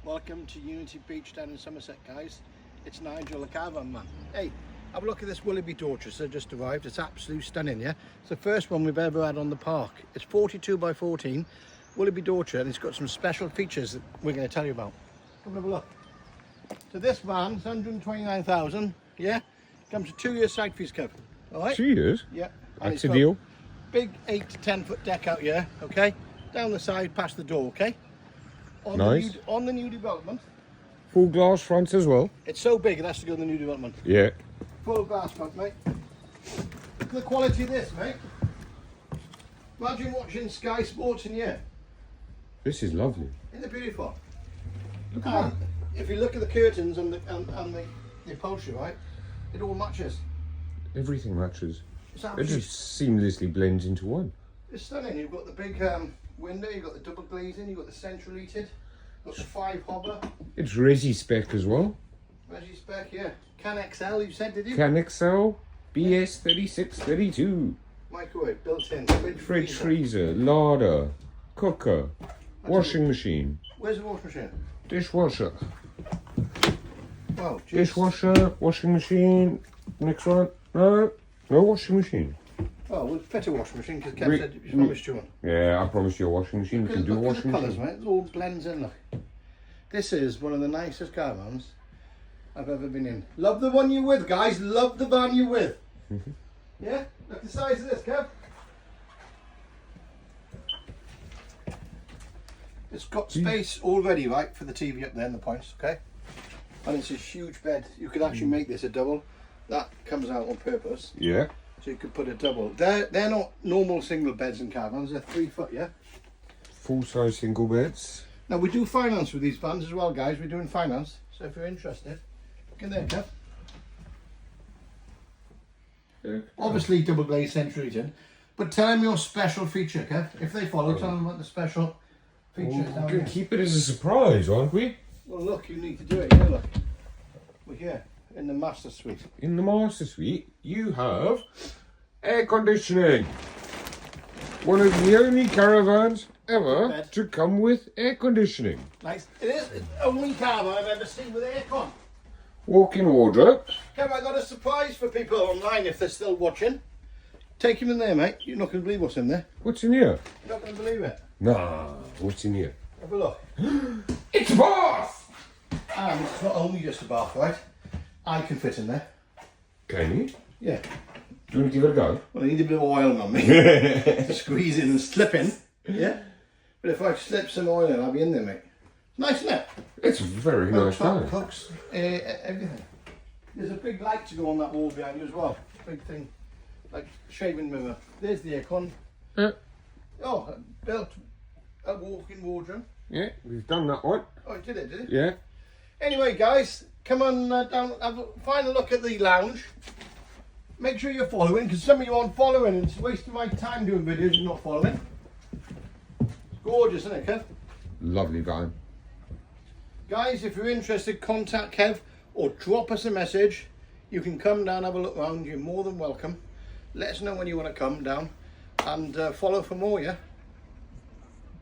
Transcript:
Welcome to Unity Beach down in Somerset, guys. It's Nigel the Caravan Man. Hey, have a look at this Willoughby Dorchester just arrived. It's absolutely stunning, yeah? It's the first one we've ever had on the park. It's 42 by 14 Willoughby Dorchester, and it's got some special features that we're going to tell you about. Come and have a look. So this van's 129,000, yeah? Comes with 2 years side fees, Kev. All right? 2 years? Yeah. That's a deal. Big 8 to 10 foot deck out here, okay? Down the side, past the door, okay? Nice. On the new development. Full glass fronts as well. It's so big it has to go in the new development. Yeah. Full glass front, mate. Look at the quality of this, mate. Imagine watching Sky Sports in here. This is lovely. Isn't it beautiful? Look at that. If you look at the curtains and the upholstery, right, it all matches. Everything matches. It's It absolutely just seamlessly blends into one. it's stunning. You've got the big window, you've got the double glazing, you've got the central heated, you've got the 5 hobber, It's Resi spec as well. Reggie spec, yeah. Can XL, you said, did you? Can XL, BS 3632. Microwave built in, Fridge freezer, larder, cooker, washing machine, Where's the washing machine? dishwasher. Wow, geez. Dishwasher, washing machine. Next one. No washing machine. Oh, we'll fit a washing machine because Kev We- said you promised you one. Yeah, I promised you a washing machine. We can do a Look at the washing colours, machine. mate. It all blends in, look. This is one of the nicest caravans I've ever been in. Love the one you're with, guys. Love the van you're with. Yeah? Look at the size of this, Kev. It's got space already, right, for the TV up there and the points, okay? And it's a huge bed. You could actually make this a double. That comes out on purpose. Yeah. So you could put a double. They're not normal single beds and caravans. They're 3 foot, yeah? Full size single beds. Now we do finance with these vans as well, guys. We're doing finance. So if you're interested, look in there, Kev. Yeah. Obviously double glazed central heating. But tell them your special feature, Kev. If they follow, tell them about the special features down We're here. gonna keep it as a surprise, aren't we? Well, look, you need to do it. Yeah, look. We're here in the master suite. In the master suite, you have air conditioning. One of the only caravans ever Bed. to come with air conditioning. Nice. It is the only caravan I've ever seen with aircon. Walk-in wardrobe. Kev, I got a surprise for people online if they're still watching. Take him in there, mate. You're not going to believe what's in there. What's in here? You're not going to believe it. Nah, what's in here? Have a look. It's a bath! And it's not only just a bath, right? I can fit in there. Can you? Yeah. Do you want to give it a go? Well, I need a bit of oil on me to squeeze in and slip in. Yeah. But if I slip some oil in, I'll be in there, mate. Nice, isn't it? It's a very nice Top day. hooks, everything. There's a big light to go on that wall behind you as well. Big thing, like shaving mirror. There's the aircon. Yeah, Oh, built a walk-in wardrobe. yeah, we've done that one. Oh, it did it, did it? Yeah. Anyway, guys, come on down, find a look at the lounge. Make sure you're following, because some of you aren't following, and it's wasting my time doing videos and not following. It's gorgeous, isn't it, Kev? Lovely van. Guys, if you're interested, contact Kev or drop us a message. You can come down, have a look around. You're more than welcome. Let us know when you want to come down and follow for more, yeah?